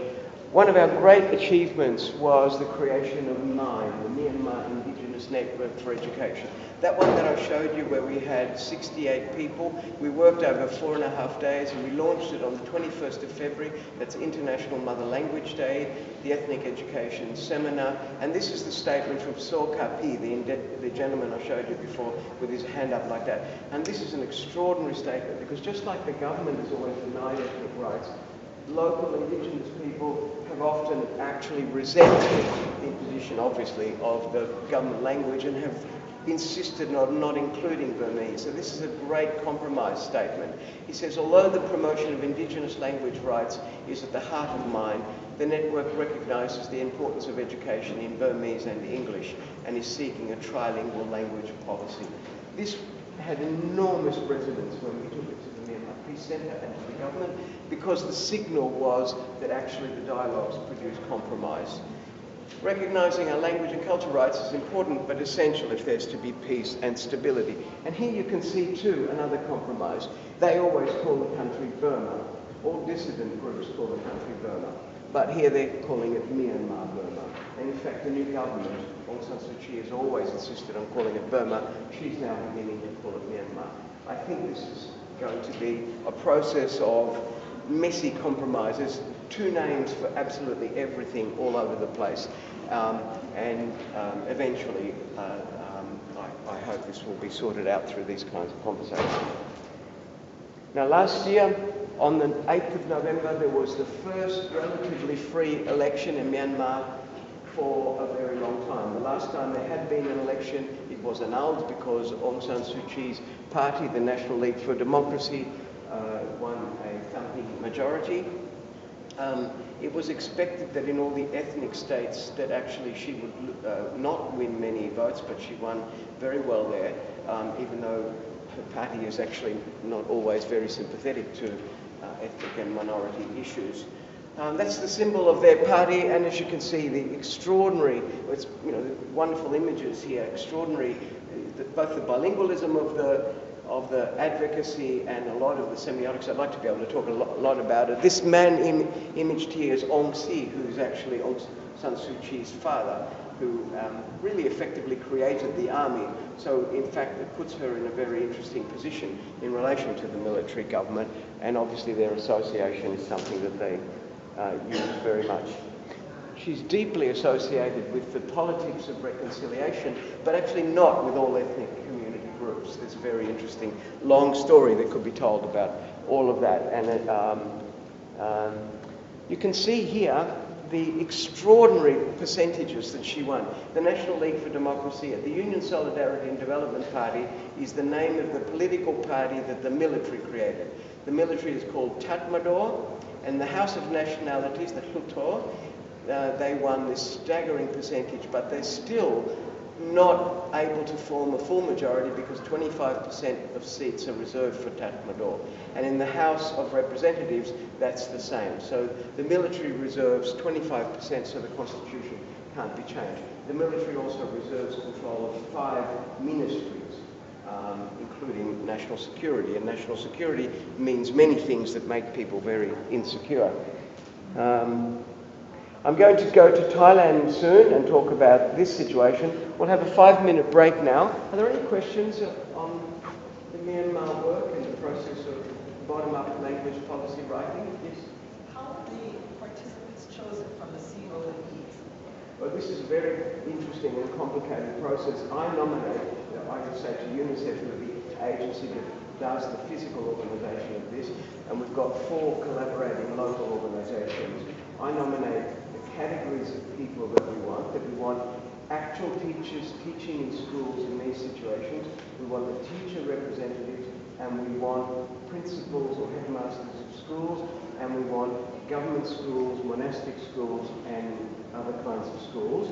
One of our great achievements was the creation of MIND, the Myanmar Indigenous Network for Education. That one that I showed you where we had 68 people, we worked over 4.5 days and we launched it on the 21st of February. That's International Mother Language Day, the Ethnic Education Seminar, and this is the statement from So Kapi, the gentleman I showed you before with his hand up like that. And this is an extraordinary statement because just like the government has always denied ethnic rights, local Indigenous people have often actually resented the imposition, obviously, of the government language and have insisted on not including Burmese. So this is a great compromise statement. He says, although the promotion of Indigenous language rights is at the heart of MIND, the network recognises the importance of education in Burmese and English and is seeking a trilingual language policy. This had enormous resonance when we took it to the Myanmar Peace Centre and to the government, because the signal was that actually the dialogues produce compromise. Recognising our language and cultural rights is important but essential if there's to be peace and stability. And here you can see too another compromise. They always call the country Burma. All dissident groups call the country Burma. But here they're calling it Myanmar Burma. And in fact the new government, Aung San Suu Kyi, has always insisted on calling it Burma. She's now beginning to call it Myanmar. I think this is going to be a process of messy compromises, two names for absolutely everything all over the place. Eventually, I hope this will be sorted out through these kinds of conversations. Now, last year, on the 8th of November, there was the first relatively free election in Myanmar for a very long time. The last time there had been an election, it was annulled because Aung San Suu Kyi's party, the National League for Democracy, won a thumping majority. it was expected that in all the ethnic states that actually she would not win many votes, but she won very well there, even though her party is actually not always very sympathetic to ethnic and minority issues. That's the symbol of their party, and as you can see, the extraordinary, it's, you know, the wonderful images here, extraordinary, both the bilingualism of the advocacy and a lot of the semiotics. I'd like to be able to talk a lot about it. This man imaged here is Aung Si, who's actually Aung San Suu Kyi's father, who really effectively created the army. So in fact, it puts her in a very interesting position in relation to the military government, and obviously their association is something that they use very much. She's deeply associated with the politics of reconciliation, but actually not with all ethnic community groups. There's a very interesting long story that could be told about all of that. And you can see here the extraordinary percentages that she won. The National League for Democracy, the Union Solidarity and Development Party, is the name of the political party that the military created. The military is called Tatmadaw, and the House of Nationalities, the Hluttaw, they won this staggering percentage, but they're still not able to form a full majority because 25% of seats are reserved for Tatmadaw. And in the House of Representatives, that's the same. So the military reserves 25%, so the constitution can't be changed. The military also reserves control of 5 ministries, including national security. And national security means many things that make people very insecure. I'm going to go to Thailand soon and talk about this situation. We'll have a 5-minute break now. Are there any questions on the Myanmar work and the process of bottom-up language policy writing? Yes? How are the participants chosen from the COEs? Well, this is a very interesting and complicated process. I nominate, I would say, to UNICEF, who are the agency that does the physical organisation of this, and we've got 4 collaborating local organisations. I nominate categories of people that we want. That we want actual teachers teaching in schools in these situations. We want the teacher representatives, and we want principals or headmasters of schools, and we want government schools, monastic schools, and other kinds of schools.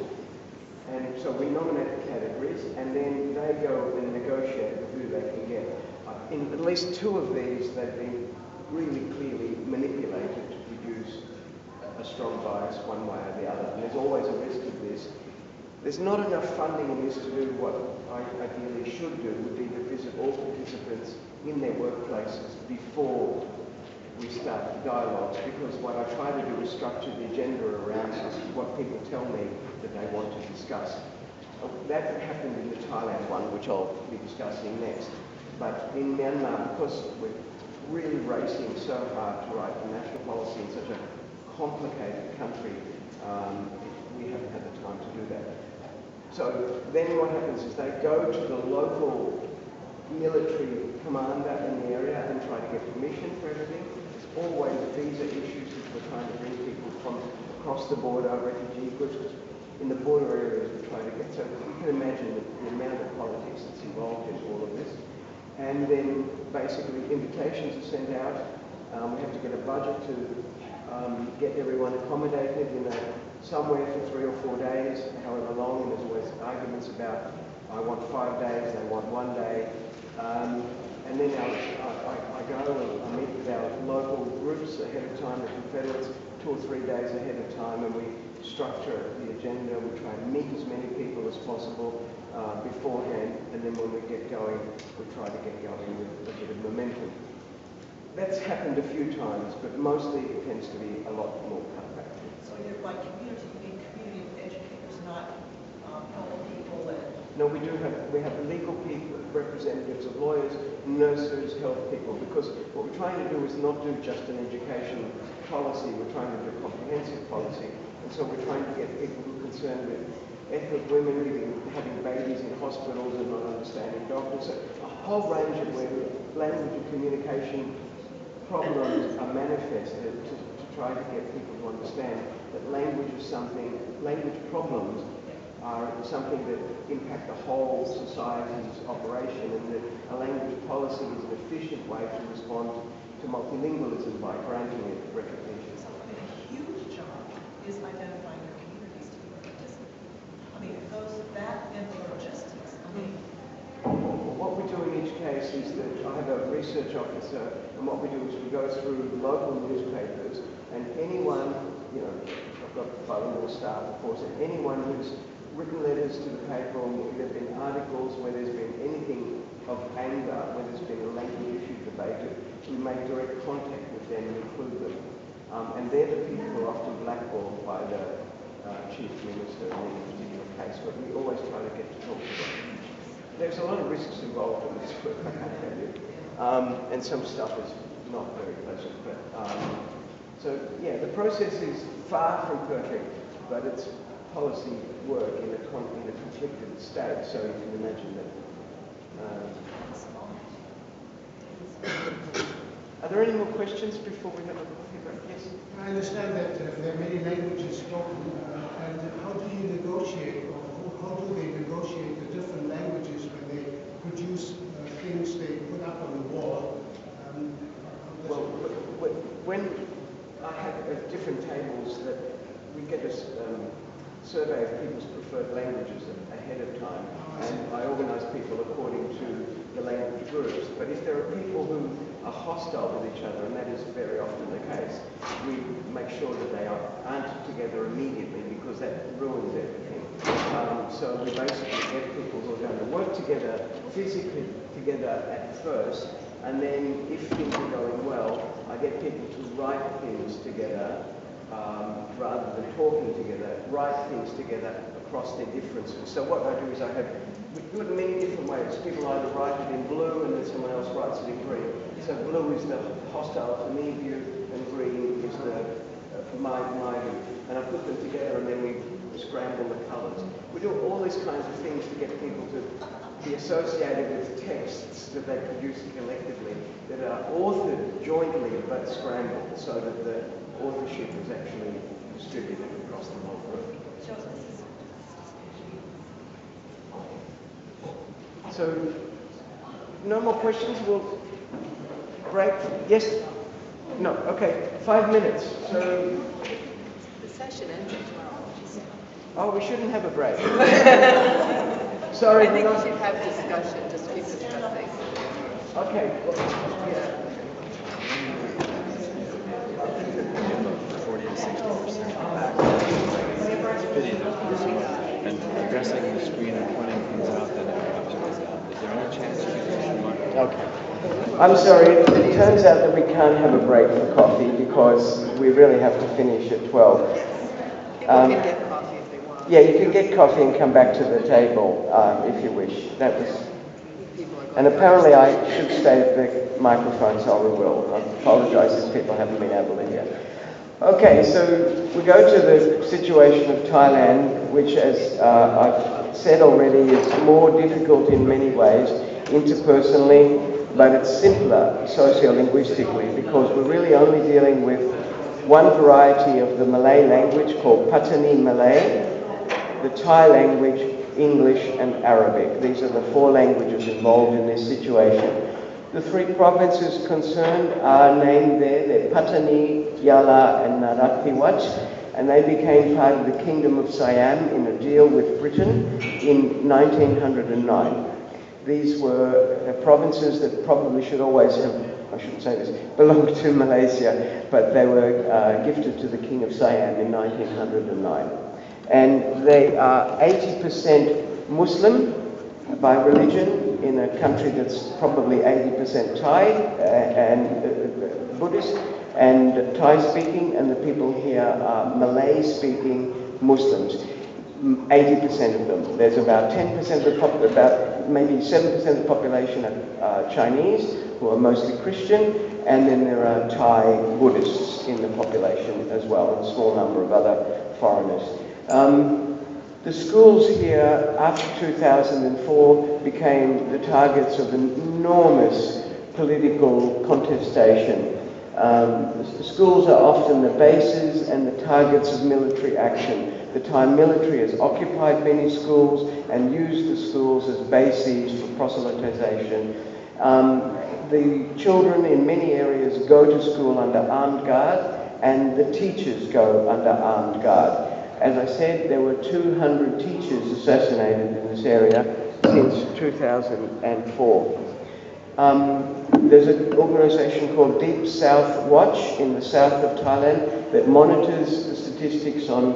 And so we nominate the categories, and then they go and negotiate with who they can get. In at least 2 of these, they've been really clearly manipulated to produce a strong bias one way or the other, and there's always a risk of this. There's not enough funding in this to do what I ideally should do, would be to visit all participants in their workplaces before we start dialogues, because what I try to do is structure the agenda around what people tell me that they want to discuss. That happened in the Thailand one, which I'll be discussing next. But in Myanmar, because we're really racing so hard to write the national policy in such a complicated country, we haven't had the time to do that. So then what happens is they go to the local military commander in the area and try to get permission for everything. There's always visa issues because we're trying to bring people from across the border, refugee groups. In the border areas we try to get, so you can imagine the amount of politics that's involved in all of this. And then basically invitations are sent out. We have to get a budget to get everyone accommodated somewhere for 3 or 4 days, however long, and there's always arguments about, I want 5 days, they want 1 day. And then I go and I meet with our local groups ahead of time, the Confederates, 2 or 3 days ahead of time, and we structure the agenda. We try and meet as many people as possible beforehand, and then when we get going, we try to get going with a bit of momentum. That's happened a few times, but mostly it tends to be a lot more cut back. So you're by community, you mean community of educators, not health people and... No, we have legal people, representatives of lawyers, nurses, health people, because what we're trying to do is not do just an education policy, we're trying to do a comprehensive policy. And so we're trying to get people who are concerned with ethnic women having babies in hospitals and not understanding doctors. So a whole range of where language and communication problems are manifested to try to get people to understand that language problems are something that impact the whole society's operation, and that a language policy is an efficient way to respond to multilingualism by granting it recognition. is identifying their communities to be participants. I mean, that and the logistics, I mean. What we do in each case is that I have a research officer, and what we do is we go through local newspapers, and anyone, you know, I've got bilingual staff, of course, and anyone who's written letters to the paper, or there have been articles where there's been anything of anger, where there's been a lengthy issue debated, we make direct contact with them and include them. And they're the people who are often blackballed by the chief minister in any particular case, but we always try to get to talk to them. There's a lot of risks involved in this work, I can't tell you. And some stuff is not very pleasant. But, so, yeah, the process is far from perfect, but it's policy work in a conflicted state, so you can imagine that. Are there any more questions before we have a coffee break? Yes? I understand that there are many languages spoken, and how do you negotiate, or how do they negotiate the different languages when they produce things they put up on the wall? Well, when I have different tables that we get a survey of people's preferred languages ahead of time, and I organise people according to the language groups. But if there are people who are hostile with each other, and that is very often the case, we make sure that they aren't together immediately, because that ruins everything. So we basically get people who are going to work together, physically together at first, and then if things are going well, I get people to write things together rather than talking together, write things together across their differences. So what I do is we do it in many different ways. People either write it in blue and then someone else writes it in green. So blue is the hostile to me view and green is the my view. And I put them together and then we scramble the colours. We do all these kinds of things to get people to be associated with texts that they produce collectively that are authored jointly but scrambled, so that the authorship is actually distributed across the whole group. So, no more questions? We'll break? Yes? No? Okay. 5 minutes. So. The session ends at 12. Oh, we shouldn't have a break. Sorry. I think we should have discussion. Just keep discussing. Okay. Yeah. 40 to 60% back. And addressing the screen and pointing things out that is there any chance you can remark? Okay. I'm sorry, it turns out that we can't have a break for coffee because we really have to finish at 12. People can get coffee if they want. Yeah, you can get coffee and come back to the table if you wish. That was. And apparently I should stay at the microphone, so I will. I apologise if people haven't been able to hear. Okay, so we go to the situation of Thailand, which, as I've said already, is more difficult in many ways, interpersonally, but it's simpler sociolinguistically, because we're really only dealing with one variety of the Malay language called Patani Malay, the Thai language, English and Arabic. These are the 4 languages involved in this situation. The 3 provinces concerned are named there. They're Patani, Yala and Narathiwat, and they became part of the Kingdom of Siam in a deal with Britain in 1909. These were provinces that probably should always have, I shouldn't say this, belonged to Malaysia, but they were gifted to the King of Siam in 1909. And they are 80% Muslim by religion in a country that's probably 80% Thai and Buddhist and Thai speaking, and the people here are Malay speaking Muslims. 80% of them. There's about 10% of about maybe 7% of the population are Chinese, who are mostly Christian, and then there are Thai Buddhists in the population as well, and a small number of other foreigners. The schools here, after 2004, became the targets of an enormous political contestation. The schools are often the bases and the targets of military action. The Thai military has occupied many schools and used the schools as bases for proselytization. The children in many areas go to school under armed guard, and the teachers go under armed guard. As I said, there were 200 teachers assassinated in this area since 2004. There's an organisation called Deep South Watch in the south of Thailand that monitors the statistics on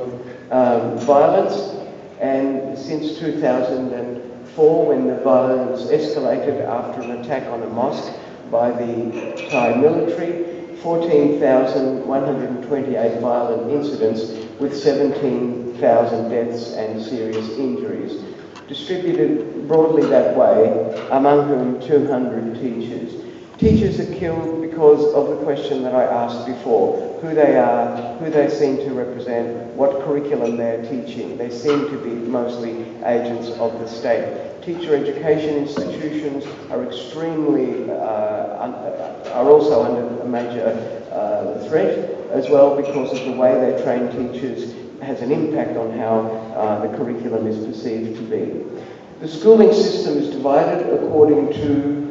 violence, and since 2004, when the violence escalated after an attack on a mosque by the Thai military, 14,128 violent incidents with 17,000 deaths and serious injuries, distributed broadly that way, among whom 200 teachers. Teachers are killed because of the question that I asked before, who they are, who they seem to represent, what curriculum they're teaching. They seem to be mostly agents of the state. Teacher education institutions are are also under a major threat as well, because of the way they train teachers has an impact on how the curriculum is perceived to be. The schooling system is divided according to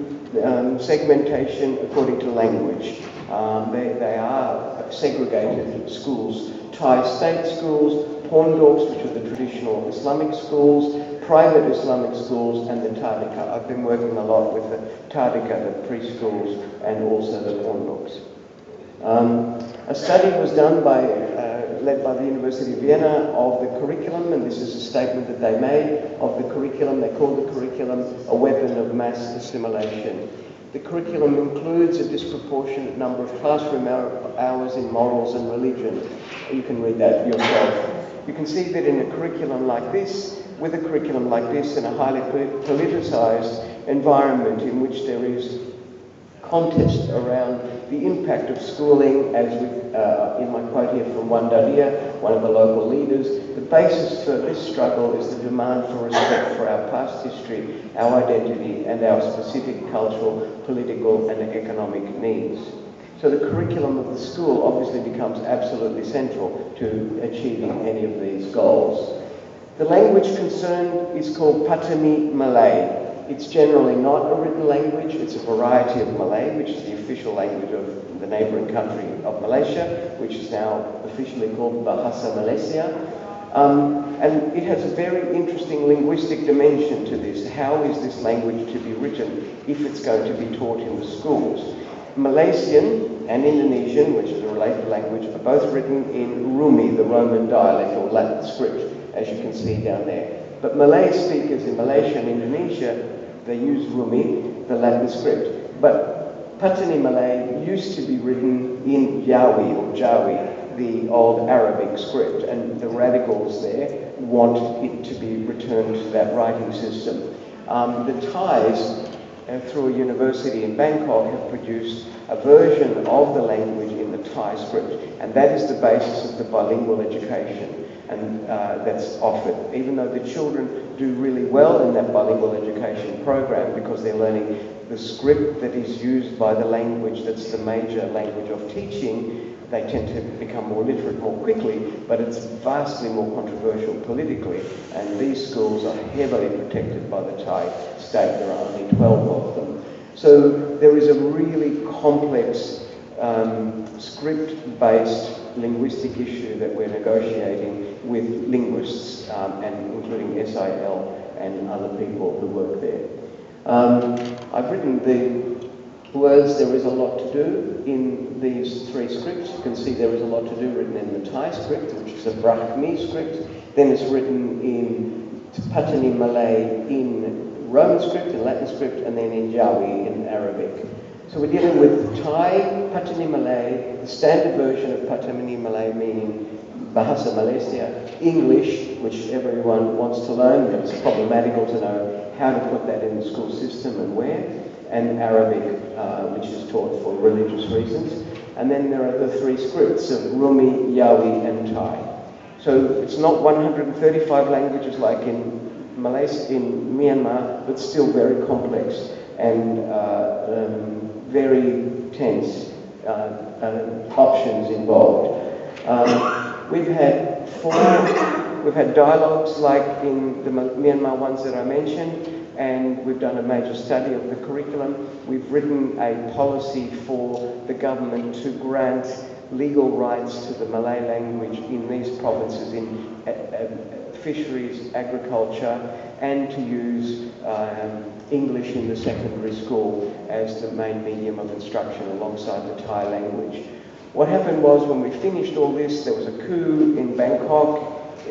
segmentation, according to language. They are segregated schools. Thai state schools, Pondorks, which are the traditional Islamic schools, private Islamic schools, and the Tadika. I've been working a lot with the Tadika, the preschools, and also the Pondorks. A study was done led by the University of Vienna of the curriculum, and this is a statement that they made of the curriculum. They called the curriculum a weapon of mass assimilation. The curriculum includes a disproportionate number of classroom hours in morals and religion. You can read that yourself. You can see that in a curriculum like this, with a curriculum like this in a highly politicized environment in which there is contest around the impact of schooling, as in my quote here from Wandadia, one of the local leaders, the basis for this struggle is the demand for respect for our past history, our identity, and our specific cultural, political, and economic needs. So the curriculum of the school obviously becomes absolutely central to achieving any of these goals. The language concerned is called Patani Malay. It's generally not a written language. It's a variety of Malay, which is the official language of the neighbouring country of Malaysia, which is now officially called Bahasa Malaysia. And it has a very interesting linguistic dimension to this. How is this language to be written if it's going to be taught in the schools? Malaysian and Indonesian, which is a related language, are both written in Rumi, the Roman dialect or Latin script, as you can see down there. But Malay speakers in Malaysia and Indonesia, they use Rumi, the Latin script. But Patani Malay used to be written in Jawi or Jawi, the old Arabic script, and the radicals there want it to be returned to that writing system. The Thais, through a university in Bangkok, have produced a version of the language in the Thai script, and that is the basis of the bilingual education and that's offered, even though the children do really well in that bilingual education program because they're learning the script that is used by the language that's the major language of teaching. They tend to become more literate more quickly, but it's vastly more controversial politically, and these schools are heavily protected by the Thai state. There are only 12 of them. So there is a really complex script-based linguistic issue that we're negotiating with linguists, and including SIL and other people who work there. I've written the words "there is a lot to do" in these three scripts. You can see there is a lot to do written in the Thai script, which is a Brahmi script. Then it's written in Patani Malay in Roman script, in Latin script, and then in Jawi in Arabic. So we're dealing with Thai, Patani Malay, the standard version of Patani Malay meaning Bahasa Malaysia, English, which everyone wants to learn, but it's problematical to know how to put that in the school system and where, and Arabic, which is taught for religious reasons. And then there are the three scripts of Rumi, Jawi, and Thai. So it's not 135 languages like in Malaysia, in Myanmar, but still very complex and very tense options involved. We've had dialogues like in the Myanmar ones that I mentioned, and we've done a major study of the curriculum. We've written a policy for the government to grant legal rights to the Malay language in these provinces in fisheries, agriculture, and to use English in the secondary school as the main medium of instruction alongside the Thai language. What happened was, when we finished all this, there was a coup in Bangkok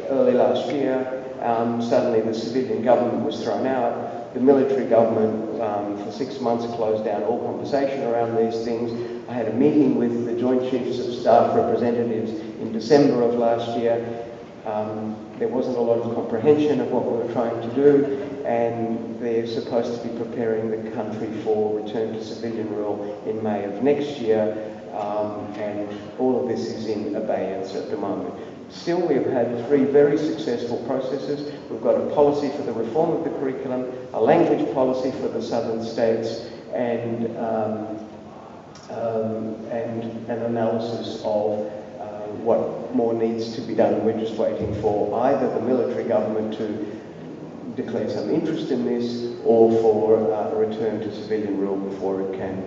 early last year. Suddenly the civilian government was thrown out. The military government for 6 months closed down all conversation around these things. I had a meeting with the Joint Chiefs of Staff representatives in December of last year. There wasn't a lot of comprehension of what we were trying to do, and they're supposed to be preparing the country for return to civilian rule in May of next year, and all of this is in abeyance at the moment. Still, we've had 3 very successful processes. We've got a policy for the reform of the curriculum, a language policy for the southern states, and an analysis of what more needs to be done. We're just waiting for either the military government to declare some interest in this, or for a return to civilian rule before it can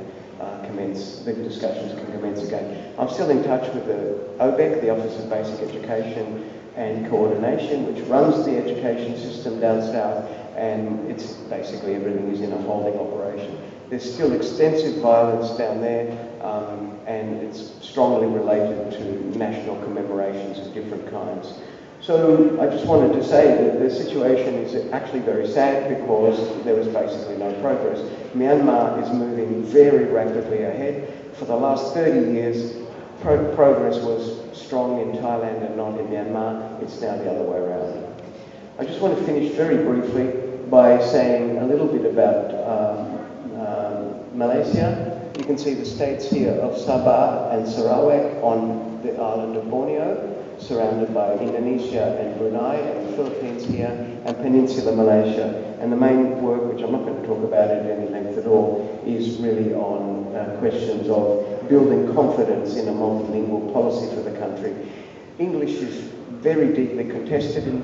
the discussions can commence again. I'm still in touch with the OBEC, the Office of Basic Education and Coordination, which runs the education system down south, and it's basically everything is in a holding operation. There's still extensive violence down there, and it's strongly related to national commemorations of different kinds. So I just wanted to say that the situation is actually very sad, because there is basically no progress. Myanmar is moving very rapidly ahead. For the last 30 years, progress was strong in Thailand and not in Myanmar. It's now the other way around. I just want to finish very briefly by saying a little bit about Malaysia. You can see the states here of Sabah and Sarawak on the island of Borneo, surrounded by Indonesia and Brunei, and the Philippines here, and Peninsula Malaysia. And the main work, which I'm not going to talk about at any length at all, is really on questions of building confidence in a multilingual policy for the country. English is very deeply contested in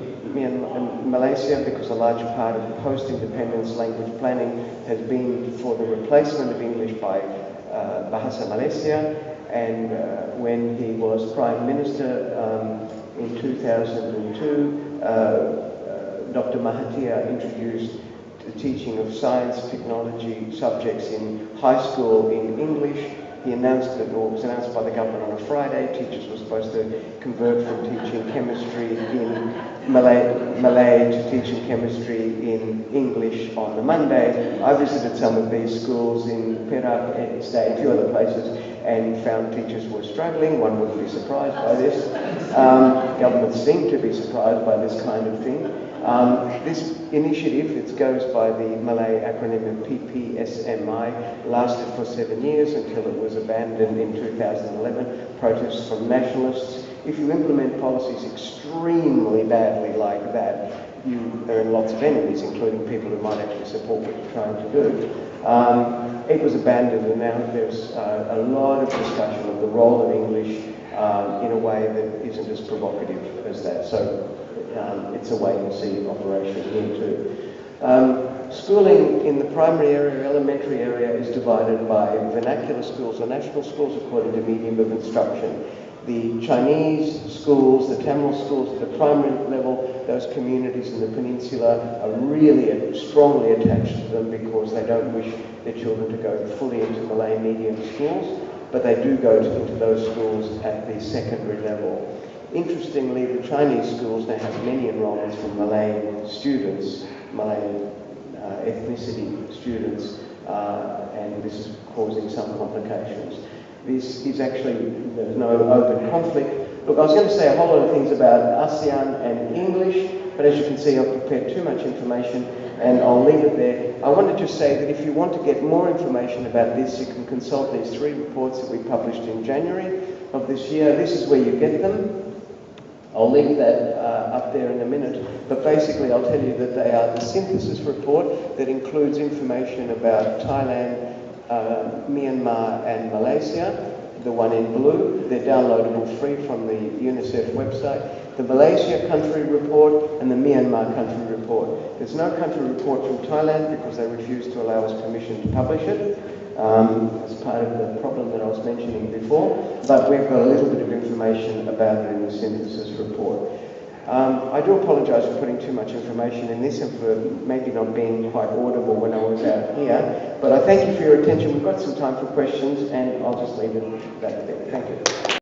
Malaysia, because a large part of post-independence language planning has been for the replacement of English by Bahasa Malaysia. And when he was Prime Minister in 2002, Dr. Mahathir introduced the teaching of science, technology subjects in high school in English. He announced it, or it was announced by the government on a Friday. Teachers were supposed to convert from teaching chemistry in Malay to teaching chemistry in English on the Monday. I visited some of these schools in Perak and a few other places, and found teachers were struggling. One wouldn't be surprised by this. Governments seem to be surprised by this kind of thing. This initiative, it goes by the Malay acronym of PPSMI, lasted for 7 years until it was abandoned in 2011. Protests from nationalists. If you implement policies extremely badly like that, you earn lots of enemies, including people who might actually support what you're trying to do. It was abandoned, and now there's a lot of discussion of the role of English in a way that isn't as provocative as that. So it's a wait-and-see operation here too. Schooling in the primary area, elementary area, is divided by vernacular schools or national schools according to medium of instruction. The Chinese schools, the Tamil schools at the primary level, those communities in the peninsula are really strongly attached to them, because they don't wish their children to go fully into Malay medium schools, but they do go into those schools at the secondary level. Interestingly, the Chinese schools now have many enrollments from Malay students, Malay ethnicity students, and this is causing some complications. This is actually, there's no open conflict. Look, I was going to say a whole lot of things about ASEAN and English, but as you can see, I've prepared too much information, and I'll leave it there. I want to just say that if you want to get more information about this, you can consult these 3 reports that we published in January of this year. This is where you get them. I'll link that up there in a minute, but basically I'll tell you that they are the synthesis report that includes information about Thailand, Myanmar and Malaysia. The one in blue, they're downloadable free from the UNICEF website. The Malaysia country report and the Myanmar country report. There's no country report from Thailand because they refused to allow us permission to publish it. as part of the problem that I was mentioning before, but we've got a little bit of information about it in the synthesis report. I do apologise for putting too much information in this and for maybe not being quite audible when I was out here, but I thank you for your attention. We've got some time for questions, and I'll just leave it at that bit. Thank you.